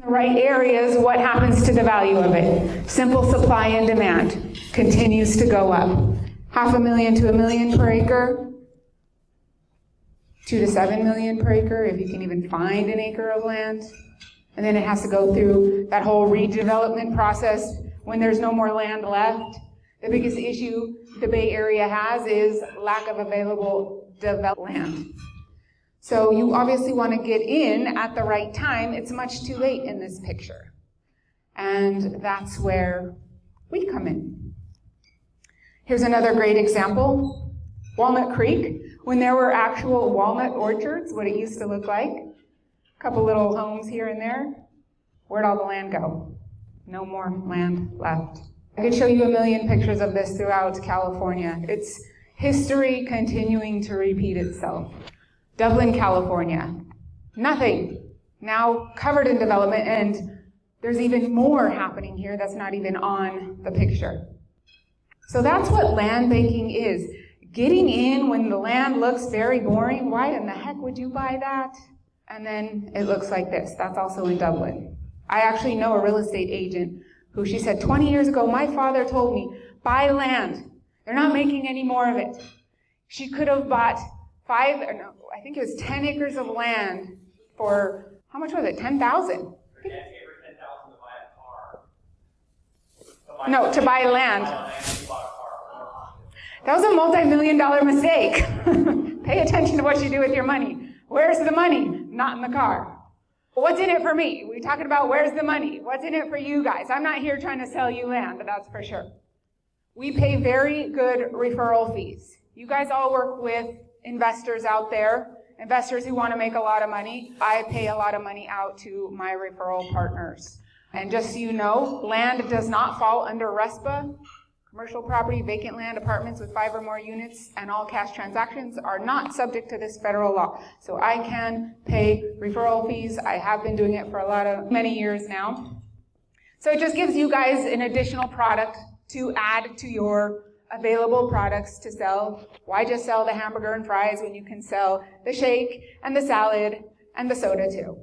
The right areas, what happens to the value of it? Simple supply and demand continues to go up. $500,000 to $1 million per acre, 2 to 7 million per acre, if you can even find an acre of land. And then it has to go through that whole redevelopment process when there's no more land left. The biggest issue the Bay Area has is lack of available developed land. So you obviously want to get in at the right time. It's much too late in this picture. And that's where we come in. Here's another great example. Walnut Creek, when there were actual walnut orchards, what it used to look like. A couple little homes here and there. Where'd all the land go? No more land left. I could show you a million pictures of this throughout California. It's history continuing to repeat itself. Dublin, California, nothing. Now covered in development, and there's even more happening here that's not even on the picture. So that's what land banking is. Getting in when the land looks very boring. Why in the heck would you buy that? And then it looks like this. That's also in Dublin. I actually know a real estate agent who, she said, 20 years ago, my father told me, buy land. They're not making any more of it. She could have bought 10 acres of land for, how much was it, 10,000? $10,000 to buy a car. No, to buy land. That was a multi-million-dollar mistake. Pay attention to what you do with your money. Where's the money? Not in the car. What's in it for me? We're talking about where's the money? What's in it for you guys? I'm not here trying to sell you land, but that's for sure. We pay very good referral fees. You guys all work with investors out there, investors who want to make a lot of money. I pay a lot of money out to my referral partners. And just so you know, land does not fall under RESPA. Commercial property, vacant land, apartments with 5 or more units, and all cash transactions are not subject to this federal law. So I can pay referral fees. I have been doing it for many years now. So it just gives you guys an additional product to add to your available products to sell. Why just sell the hamburger and fries when you can sell the shake and the salad and the soda too?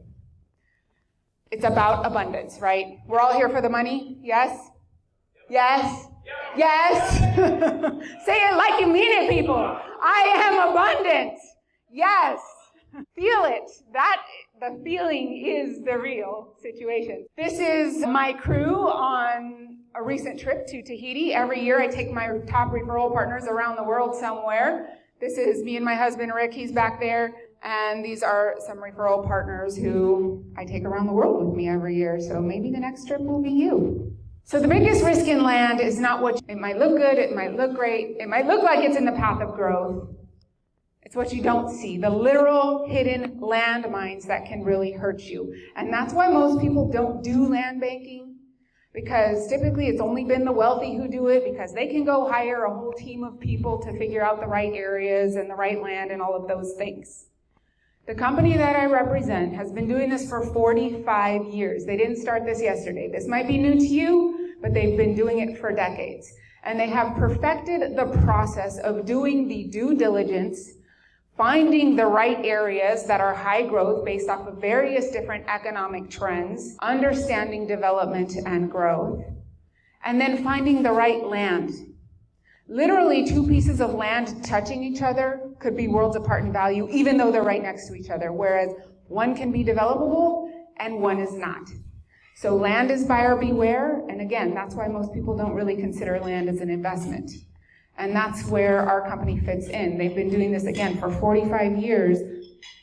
It's about abundance, right? We're all here for the money? Yes? Yes? Yes? Say it like you mean it, people. I am abundant. Yes. Feel it. The feeling is the real situation. This is my crew on a recent trip to Tahiti. Every year I take my top referral partners around the world somewhere. This is me and my husband, Rick. He's back there. And these are some referral partners who I take around the world with me every year. So maybe the next trip will be you. So the biggest risk in land is not it might look good, it might look great, it might look like it's in the path of growth. It's what you don't see, the literal hidden landmines that can really hurt you. And that's why most people don't do land banking, because typically it's only been the wealthy who do it, because they can go hire a whole team of people to figure out the right areas and the right land and all of those things. The company that I represent has been doing this for 45 years. They didn't start this yesterday. This might be new to you, but they've been doing it for decades. And they have perfected the process of doing the due diligence, finding the right areas that are high growth based off of various different economic trends, understanding development and growth, and then finding the right land. Literally 2 pieces of land touching each other could be worlds apart in value, even though they're right next to each other, whereas one can be developable and one is not. So land is buyer beware, and again, that's why most people don't really consider land as an investment. And that's where our company fits in. They've been doing this, again, for 45 years,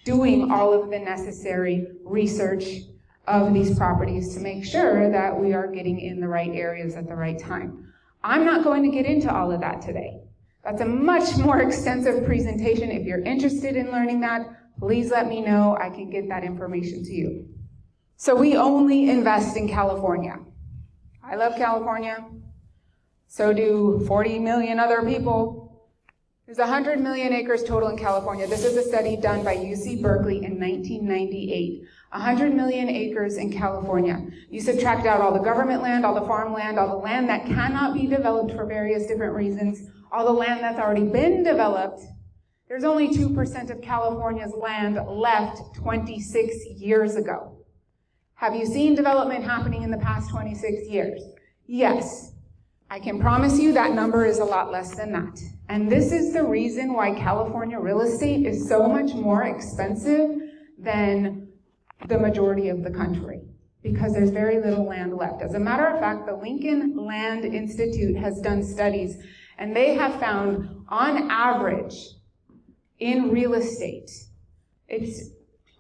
doing all of the necessary research of these properties to make sure that we are getting in the right areas at the right time. I'm not going to get into all of that today. That's a much more extensive presentation. If you're interested in learning that, please let me know. I can get that information to you. So we only invest in California. I love California. So do 40 million other people. There's 100 million acres total in California. This is a study done by UC Berkeley in 1998. 100 million acres in California. You subtract out all the government land, all the farmland, all the land that cannot be developed for various different reasons, all the land that's already been developed. There's only 2% of California's land left 26 years ago. Have you seen development happening in the past 26 years? Yes. I can promise you that number is a lot less than that. And this is the reason why California real estate is so much more expensive than the majority of the country, because there's very little land left. As a matter of fact, the Lincoln Land Institute has done studies, and they have found, on average, in real estate,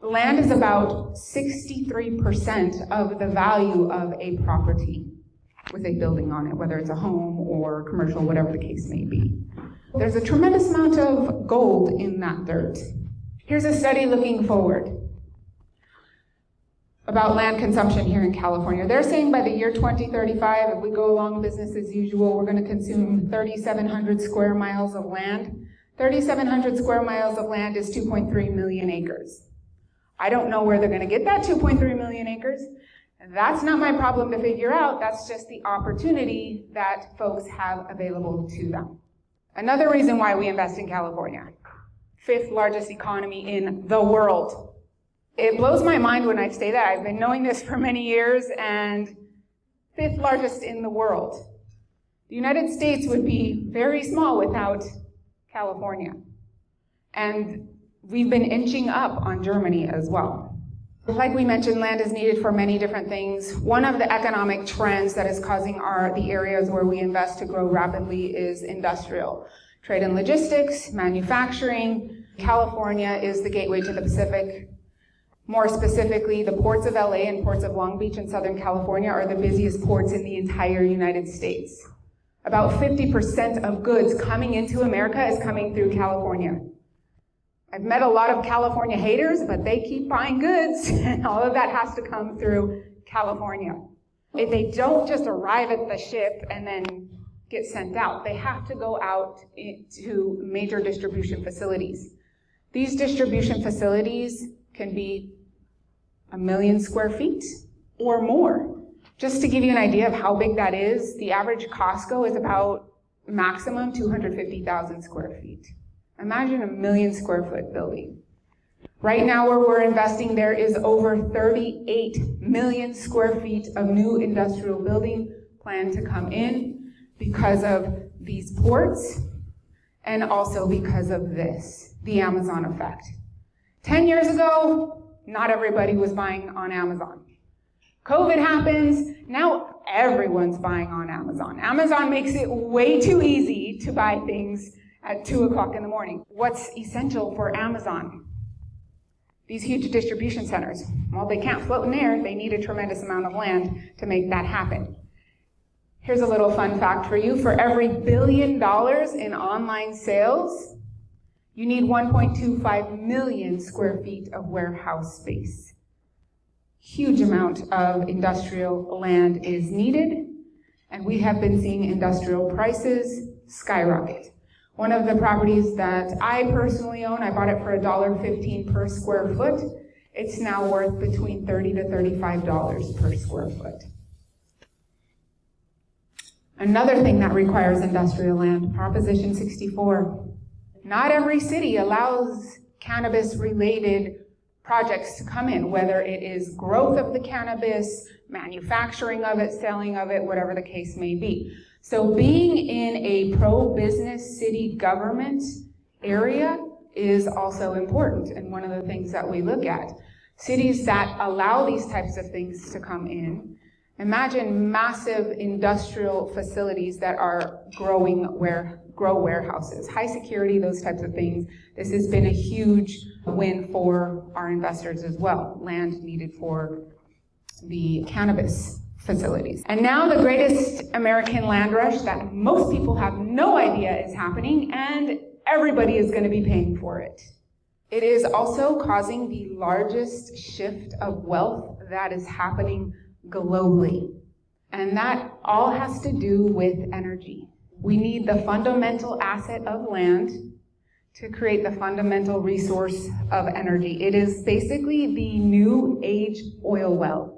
land is about 63% of the value of a property with a building on it, whether it's a home or commercial, whatever the case may be. There's a tremendous amount of gold in that dirt. Here's a study looking forward about land consumption here in California. They're saying by the year 2035, if we go along business as usual, we're going to consume 3,700 square miles of land. 3,700 square miles of land is 2.3 million acres. I don't know where they're going to get that 2.3 million acres. That's not my problem to figure out. That's just the opportunity that folks have available to them. Another reason why we invest in California. 5th largest economy in the world. It blows my mind when I say that. I've been knowing this for many years, and 5th largest in the world. The United States would be very small without California. And we've been inching up on Germany as well. Like we mentioned, land is needed for many different things. One of the economic trends that is causing the areas where we invest to grow rapidly is industrial. Trade and logistics, manufacturing. California is the gateway to the Pacific. More specifically, the ports of LA and ports of Long Beach in Southern California are the busiest ports in the entire United States. About 50% of goods coming into America is coming through California. I've met a lot of California haters, but they keep buying goods, and all of that has to come through California. If they don't just arrive at the ship and then get sent out, they have to go out to major distribution facilities. These distribution facilities can be 1 million square feet or more. Just to give you an idea of how big that is, the average Costco is about maximum 250,000 square feet. Imagine 1 million square foot building. Right now where we're investing, there is over 38 million square feet of new industrial building planned to come in because of these ports and also because of this, the Amazon effect. 10 years ago, not everybody was buying on Amazon. COVID happens, now everyone's buying on Amazon. Amazon makes it way too easy to buy things at 2 o'clock in the morning. What's essential for Amazon? These huge distribution centers. Well, they can't float in air. They need a tremendous amount of land to make that happen. Here's a little fun fact for you. For every $1 billion in online sales, you need 1.25 million square feet of warehouse space. Huge amount of industrial land is needed, and we have been seeing industrial prices skyrocket. One of the properties that I personally own, I bought it for $1.15 per square foot. It's now worth between $30 to $35 per square foot. Another thing that requires industrial land, Proposition 64. Not every city allows cannabis-related projects to come in, whether it is growth of the cannabis, manufacturing of it, selling of it, whatever the case may be. So being in a pro-business city government area is also important, and one of the things that we look at. Cities that allow these types of things to come in, imagine massive industrial facilities that are grow warehouses, high security, those types of things. This has been a huge win for our investors as well, land needed for the cannabis facilities. And now the greatest American land rush that most people have no idea is happening, and everybody is going to be paying for it. It is also causing the largest shift of wealth that is happening globally. And that all has to do with energy. We need the fundamental asset of land to create the fundamental resource of energy. It is basically the new age oil well.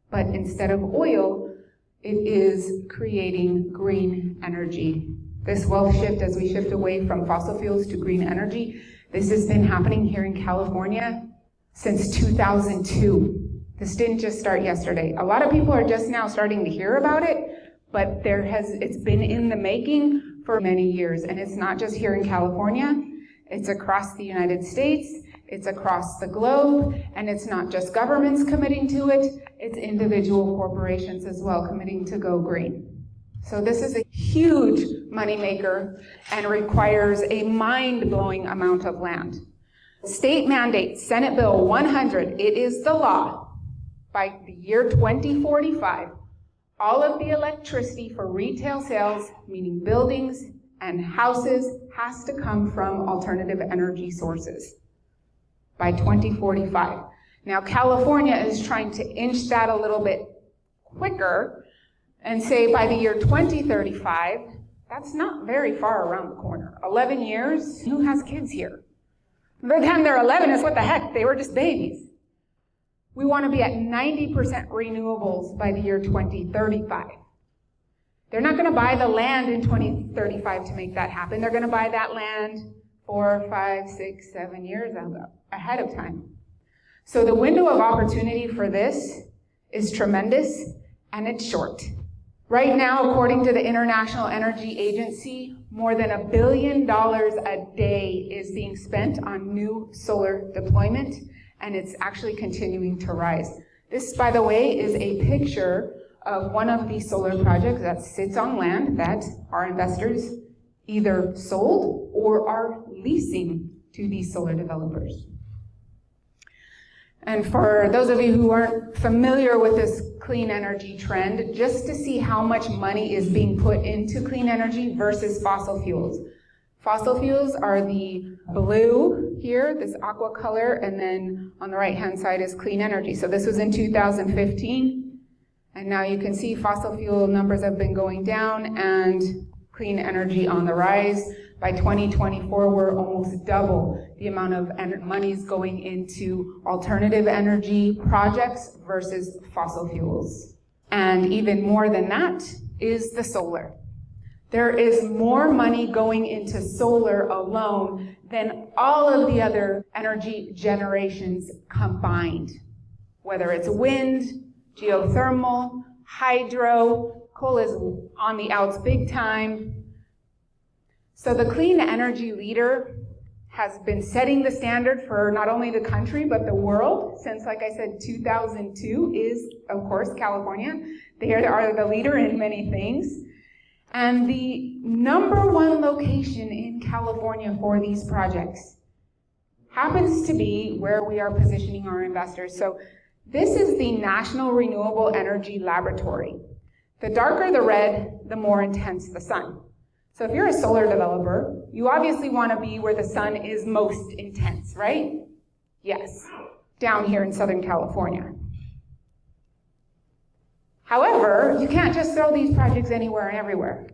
But instead of oil, it is creating green energy. This wealth shift, as we shift away from fossil fuels to green energy, this has been happening here in California since 2002. This didn't just start yesterday. A lot of people are just now starting to hear about it, but it's been in the making for many years. And it's not just here in California, it's across the United States, it's across the globe, and it's not just governments committing to it, it's individual corporations as well committing to go green. So this is a huge moneymaker and requires a mind-blowing amount of land. State mandate, Senate Bill 100, it is the law. By the year 2045, all of the electricity for retail sales, meaning buildings and houses, has to come from alternative energy sources by 2045. Now, California is trying to inch that a little bit quicker and say by the year 2035, that's not very far around the corner. 11 years, who has kids here? By the time they're 11, it's what the heck, they were just babies. We want to be at 90% renewables by the year 2035. They're not going to buy the land in 2035 to make that happen. They're going to buy that land 4, 5, 6, 7 years ahead of time. So the window of opportunity for this is tremendous, and it's short. Right now, according to the International Energy Agency, more than $1 billion a day is being spent on new solar deployment, and it's actually continuing to rise. This, by the way, is a picture of one of these solar projects that sits on land that our investors either sold or are leasing to these solar developers. And for those of you who aren't familiar with this clean energy trend, just to see how much money is being put into clean energy versus fossil fuels. Fossil fuels are the blue here, this aqua color, and then on the right-hand side is clean energy. So this was in 2015, and now you can see fossil fuel numbers have been going down and clean energy on the rise. By 2024, we're almost double the amount of monies going into alternative energy projects versus fossil fuels. And even more than that is the solar. There is more money going into solar alone than all of the other energy generations combined. Whether it's wind, geothermal, hydro, coal is on the outs big time. So the clean energy leader has been setting the standard for not only the country, but the world since, like I said, 2002 is, of course, California. They are the leader in many things. And the #1 location in California for these projects happens to be where we are positioning our investors. So this is the National Renewable Energy Laboratory. The darker the red, the more intense the sun. So if you're a solar developer, you obviously want to be where the sun is most intense, right? Yes, down here in Southern California. However, you can't just throw these projects anywhere and everywhere.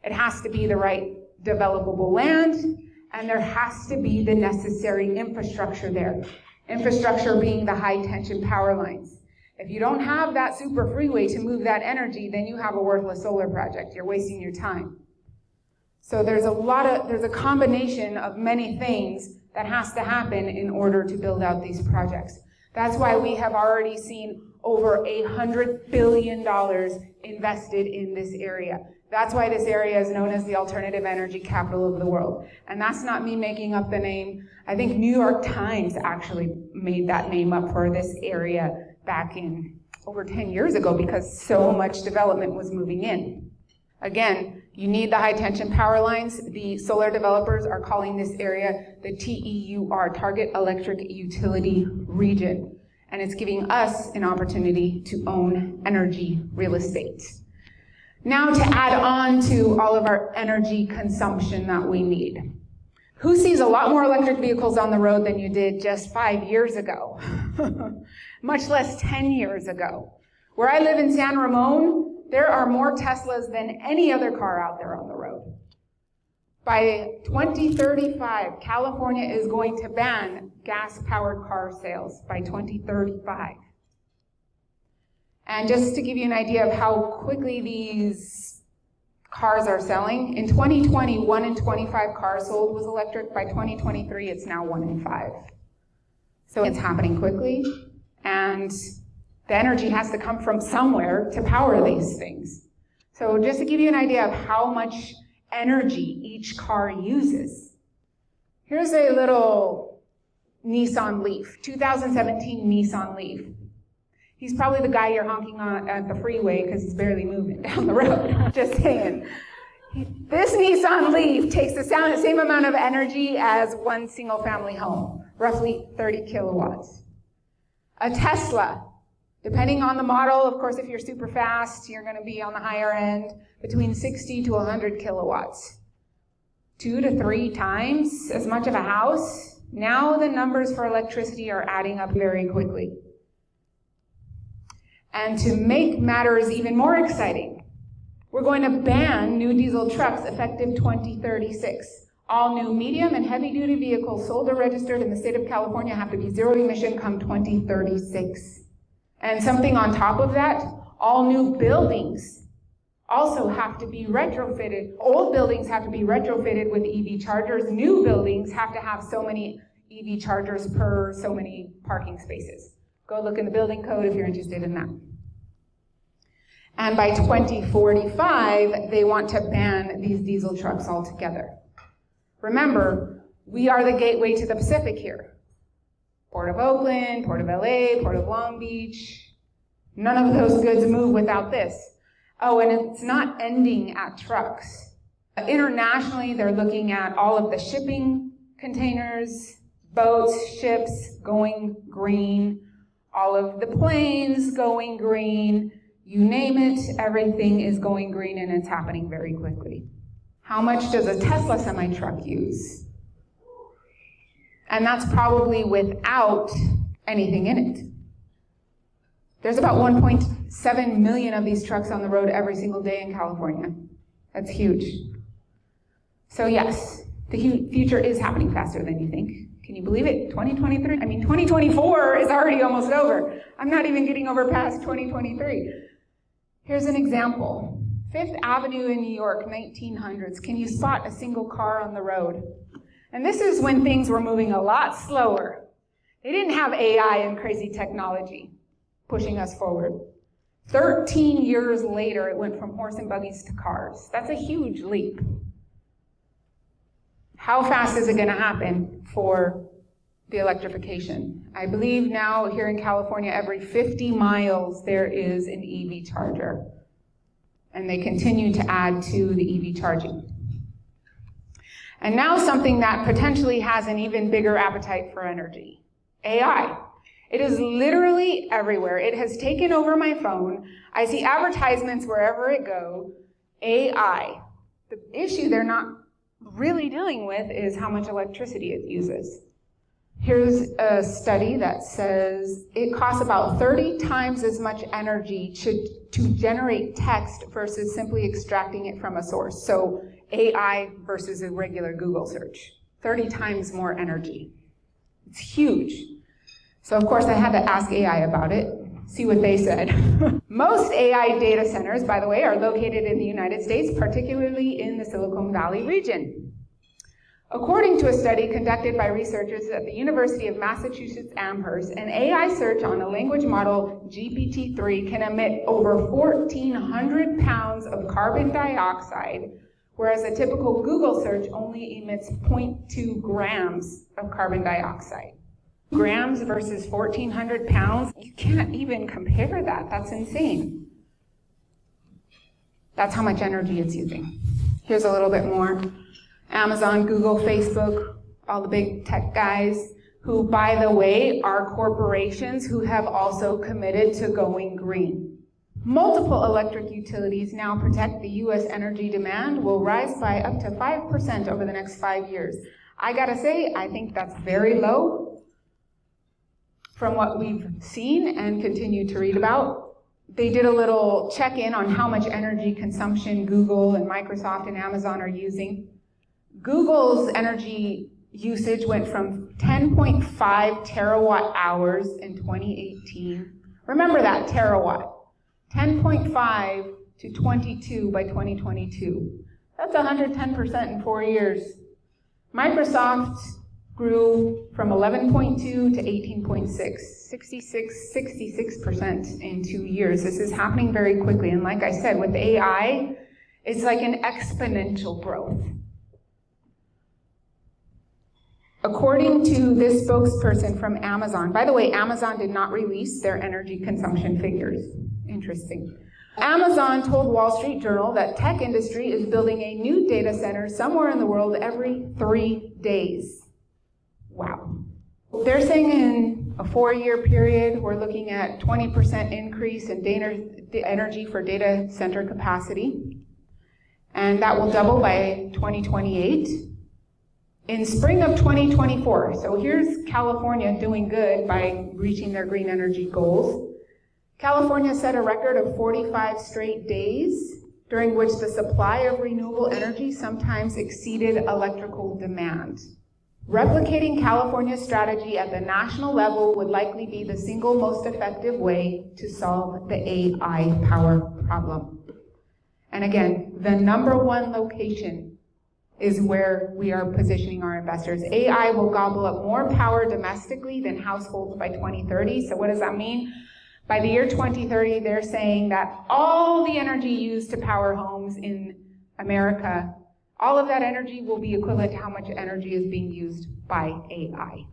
It has to be the right developable land, and there has to be the necessary infrastructure there. Infrastructure being the high tension power lines. If you don't have that super freeway to move that energy, then you have a worthless solar project. You're wasting your time. So there's a combination of many things that has to happen in order to build out these projects. That's why we have already seen over $100 billion invested in this area. That's why this area is known as the alternative energy capital of the world. And that's not me making up the name. I think New York Times actually made that name up for this area back in over 10 years ago because so much development was moving in. Again, you need the high tension power lines. The solar developers are calling this area the TEUR, Target Electric Utility Region. And it's giving us an opportunity to own energy real estate. Now to add on to all of our energy consumption that we need. Who sees a lot more electric vehicles on the road than you did just 5 years ago? Much less 10 years ago. Where I live in San Ramon, there are more Teslas than any other car out there on the road. By 2035, California is going to ban gas-powered car sales by 2035. And just to give you an idea of how quickly these cars are selling, in 2020, 1 in 25 cars sold was electric. By 2023, it's now 1 in 5. So it's happening quickly, and The energy has to come from somewhere to power these things. So just to give you an idea of how much energy each car uses, here's a little Nissan Leaf, 2017 Nissan Leaf. He's probably the guy you're honking on at the freeway because he's barely moving down the road. Just saying. This Nissan Leaf takes the same amount of energy as one single family home, roughly 30 kilowatts. A Tesla, depending on the model, of course, if you're super fast, you're going to be on the higher end, between 60 to 100 kilowatts. 2 to 3 times as much of a house. Now the numbers for electricity are adding up very quickly. And to make matters even more exciting, we're going to ban new diesel trucks effective 2036. All new medium and heavy-duty vehicles sold or registered in the state of California have to be zero emission come 2036. And something on top of that, all new buildings also have to be retrofitted. Old buildings have to be retrofitted with EV chargers. New buildings have to have so many EV chargers per so many parking spaces. Go look in the building code if you're interested in that. And by 2045, they want to ban these diesel trucks altogether. Remember, we are the gateway to the Pacific here. Port of Oakland, Port of LA, Port of Long Beach. None of those goods move without this. Oh, and it's not ending at trucks. Internationally, they're looking at all of the shipping containers, boats, ships going green, all of the planes going green. You name it, everything is going green, and it's happening very quickly. How much does a Tesla semi-truck use? And that's probably without anything in it. There's about 1.7 million of these trucks on the road every single day in California. That's huge. So yes, the future is happening faster than you think. Can you believe it? 2023? I mean, 2024 is already almost over. I'm not even getting over past 2023. Here's an example. Fifth Avenue in New York, 1900s. Can you spot a single car on the road? And this is when things were moving a lot slower. They didn't have AI and crazy technology pushing us forward. 13 years later, it went from horse and buggies to cars. That's a huge leap. How fast is it going to happen for the electrification? I believe now here in California, every 50 miles there is an EV charger. And they continue to add to the EV charging. And now something that potentially has an even bigger appetite for energy, AI. It is literally everywhere. It has taken over my phone. I see advertisements wherever it goes. AI. The issue they're not really dealing with is how much electricity it uses. Here's a study that says it costs about 30 times as much energy to generate text versus simply extracting it from a source. So AI versus a regular Google search. 30 times more energy. It's huge. So of course I had to ask AI about it, see what they said. Most AI data centers, by the way, are located in the United States, particularly in the Silicon Valley region. According to a study conducted by researchers at the University of Massachusetts Amherst, an AI search on a language model, GPT-3, can emit over 1,400 pounds of carbon dioxide, whereas a typical Google search only emits 0.2 grams of carbon dioxide. Grams versus 1,400 pounds, you can't even compare that. That's insane. That's how much energy it's using. Here's a little bit more. Amazon, Google, Facebook, all the big tech guys, who, by the way, are corporations who have also committed to going green. Multiple electric utilities now project the U.S. energy demand will rise by up to 5% over the next 5 years. I gotta say, I think that's very low from what we've seen and continue to read about. They did a little check-in on how much energy consumption Google and Microsoft and Amazon are using. Google's energy usage went from 10.5 terawatt hours in 2018. Remember that, terawatt. 10.5 to 22 by 2022. That's 110% in 4 years. Microsoft grew from 11.2 to 18.6, 66% in 2 years. This is happening very quickly. And like I said, with AI, it's like an exponential growth. According to this spokesperson from Amazon, by the way, Amazon did not release their energy consumption figures. Interesting. Amazon told Wall Street Journal that tech industry is building a new data center somewhere in the world every 3 days. Wow. They're saying in a 4-year period, we're looking at 20% increase in energy for data center capacity, and that will double by 2028. In spring of 2024, so here's California doing good by reaching their green energy goals. California set a record of 45 straight days during which the supply of renewable energy sometimes exceeded electrical demand. Replicating California's strategy at the national level would likely be the single most effective way to solve the AI power problem. And again, the #1 location is where we are positioning our investors. AI will gobble up more power domestically than households by 2030. So what does that mean? By the year 2030, they're saying that all the energy used to power homes in America, all of that energy will be equivalent to how much energy is being used by AI.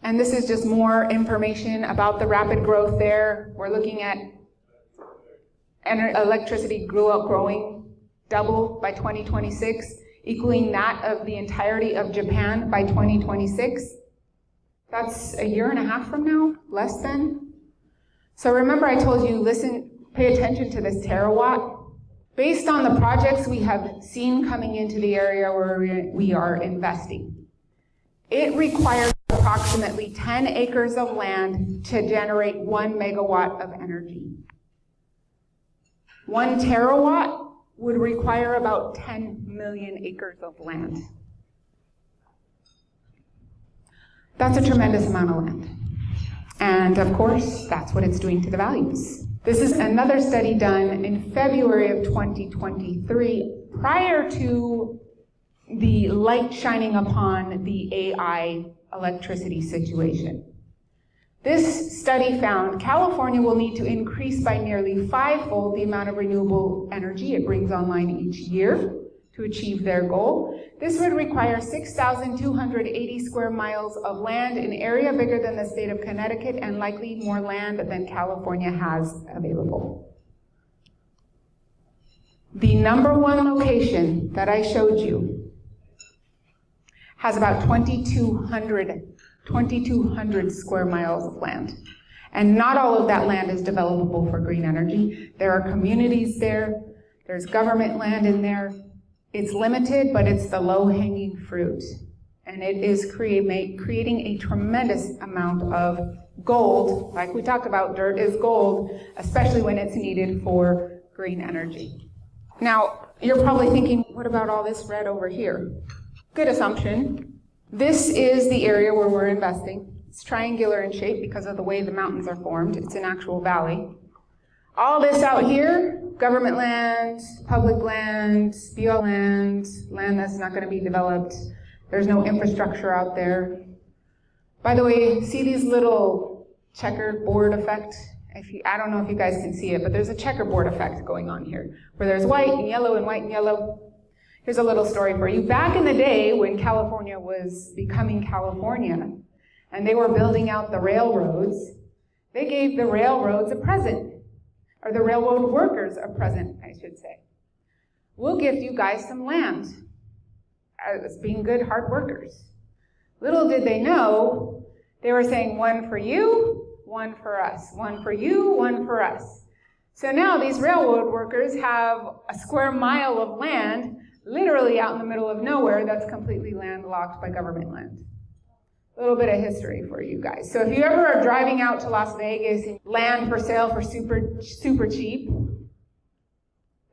And this is just more information about the rapid growth there. We're looking at electricity growing double by 2026, equaling that of the entirety of Japan by 2026. That's a year and a half from now, less than. So remember I told you, pay attention to this terawatt. Based on the projects we have seen coming into the area where we are investing, it requires approximately 10 acres of land to generate 1 megawatt of energy. 1 terawatt would require about 10 million acres of land. That's a tremendous amount of land. And of course, that's what it's doing to the values. This is another study done in February of 2023, prior to the light shining upon the AI electricity situation. This study found California will need to increase by nearly 5-fold the amount of renewable energy it brings online each year to achieve their goal. This would require 6,280 square miles of land, an area bigger than the state of Connecticut, and likely more land than California has available. The #1 location that I showed you has about 2,200 square miles of land. And not all of that land is developable for green energy. There are communities there, there's government land in there. It's limited, but it's the low-hanging fruit. And it is creating a tremendous amount of gold. Like we talked about, dirt is gold, especially when it's needed for green energy. Now, you're probably thinking, what about all this red over here? Good assumption. This is the area where we're investing. It's triangular in shape because of the way the mountains are formed. It's an actual valley. All this out here, government land, public land, BL land, land that's not going to be developed. There's no infrastructure out there. By the way, see these little checkerboard effect? I don't know if you guys can see it, but there's a checkerboard effect going on here, where there's white and yellow and white and yellow. Here's a little story for you. Back in the day when California was becoming California, and they were building out the railroads, they gave the railroads a present, or the railroad workers a present, I should say. We'll give you guys some land as being good, hard workers. Little did they know, they were saying 1 for you, 1 for us, 1 for you, 1 for us. So now these railroad workers have a square mile of land literally out in the middle of nowhere that's completely landlocked by government land. A little bit of history for you guys. So if you ever are driving out to Las Vegas and land for sale for super cheap,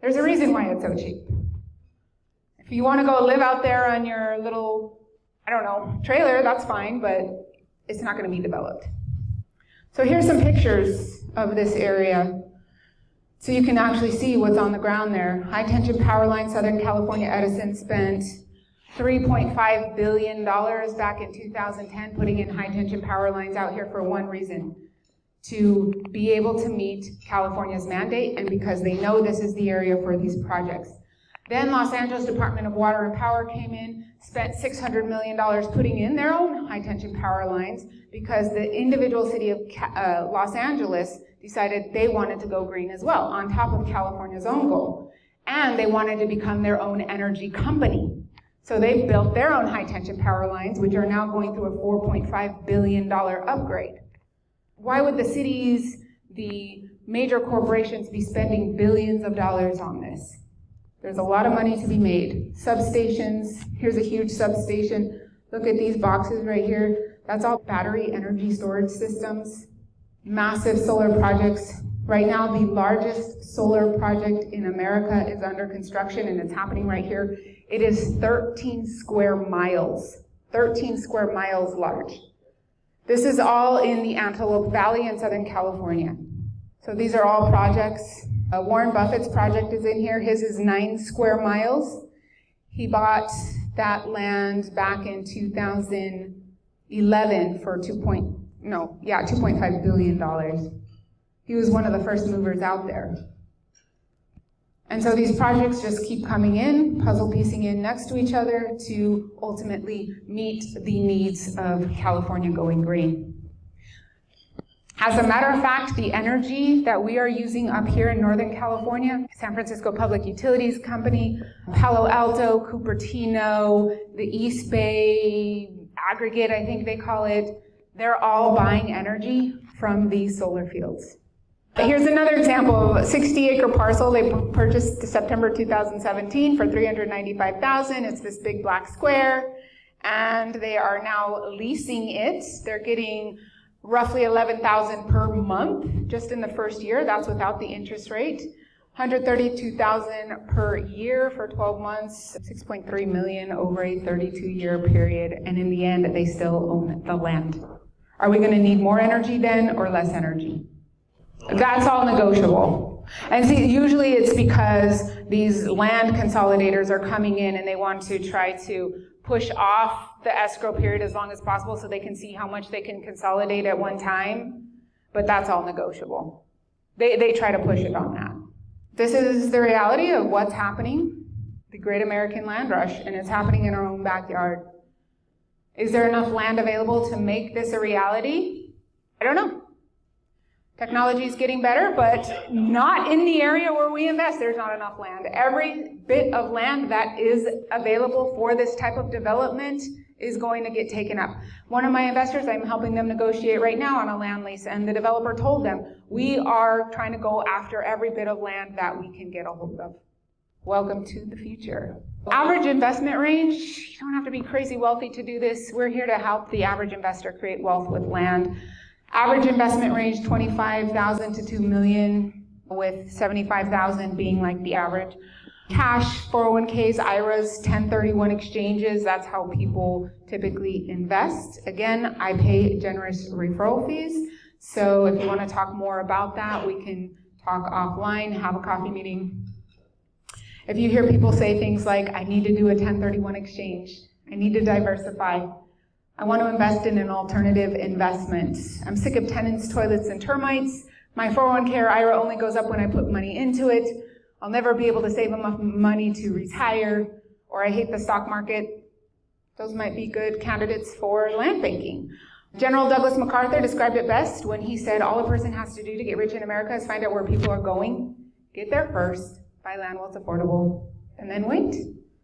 there's a reason why it's so cheap. If you want to go live out there on your little, trailer, that's fine, but it's not going to be developed. So here's some pictures of this area. So you can actually see what's on the ground there. High tension power line, Southern California Edison spent $3.5 billion back in 2010, putting in high-tension power lines out here for one reason: to be able to meet California's mandate, and because they know this is the area for these projects. Then Los Angeles Department of Water and Power came in, spent $600 million putting in their own high-tension power lines because the individual city of Los Angeles decided they wanted to go green as well, on top of California's own goal. And they wanted to become their own energy company. So they built their own high-tension power lines, which are now going through a $4.5 billion upgrade. Why would the cities, the major corporations, be spending billions of dollars on this? There's a lot of money to be made. Substations, here's a huge substation. Look at these boxes right here. That's all battery energy storage systems. Massive solar projects. Right now, the largest solar project in America is under construction, and it's happening right here. It is 13 square miles. 13 square miles large. This is all in the Antelope Valley in Southern California. So these are all projects. Warren Buffett's project is in here. His is 9 square miles. He bought that land back in 2011 for $2.5 billion. He was one of the first movers out there. And so these projects just keep coming in, puzzle piecing in next to each other to ultimately meet the needs of California going green. As a matter of fact, the energy that we are using up here in Northern California, San Francisco Public Utilities Company, Palo Alto, Cupertino, the East Bay aggregate, I think they call it, they're all buying energy from these solar fields. Here's another example of a 60-acre parcel they purchased September 2017 for $395,000. It's this big black square, and they are now leasing it. They're getting roughly $11,000 per month just in the first year. That's without the interest rate. $132,000 per year for 12 months, $6.3 million over a 32-year period, and in the end, they still own the land. Are we going to need more energy then, or less energy? That's all negotiable. And see, usually it's because these land consolidators are coming in and they want to try to push off the escrow period as long as possible so they can see how much they can consolidate at one time, but that's all negotiable. They try to push it on that. This is the reality of what's happening, the Great American Land Rush, and it's happening in our own backyard. Is there enough land available to make this a reality? I don't know. Technology is getting better, but not in the area where we invest. There's not enough land. Every bit of land that is available for this type of development is going to get taken up. One of my investors, I'm helping them negotiate right now on a land lease, and the developer told them, we are trying to go after every bit of land that we can get a hold of. Welcome to the future. Average investment range, you don't have to be crazy wealthy to do this. We're here to help the average investor create wealth with land. Average investment range, $25,000 to $2 million, with $75,000 being like the average. Cash, 401ks, IRAs, 1031 exchanges, that's how people typically invest. Again, I pay generous referral fees, so if you want to talk more about that, we can talk offline, have a coffee meeting. If you hear people say things like, I need to do a 1031 exchange, I need to diversify, I want to invest in an alternative investment. I'm sick of tenants, toilets, and termites. My 401k or IRA only goes up when I put money into it. I'll never be able to save enough money to retire. Or I hate the stock market. Those might be good candidates for land banking. General Douglas MacArthur described it best when he said, all a person has to do to get rich in America is find out where people are going, get there first, buy land while it's affordable, and then wait.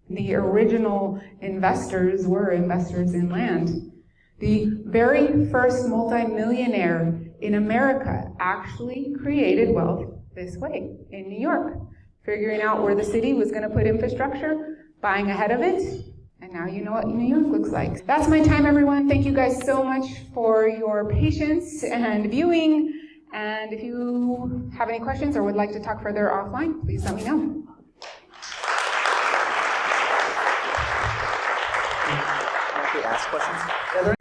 The original investors were investors in land. The very first multimillionaire in America actually created wealth this way, in New York, figuring out where the city was going to put infrastructure, buying ahead of it, and now you know what New York looks like. That's my time, everyone. Thank you guys so much for your patience and viewing, and if you have any questions or would like to talk further offline, please let me know. Ask questions.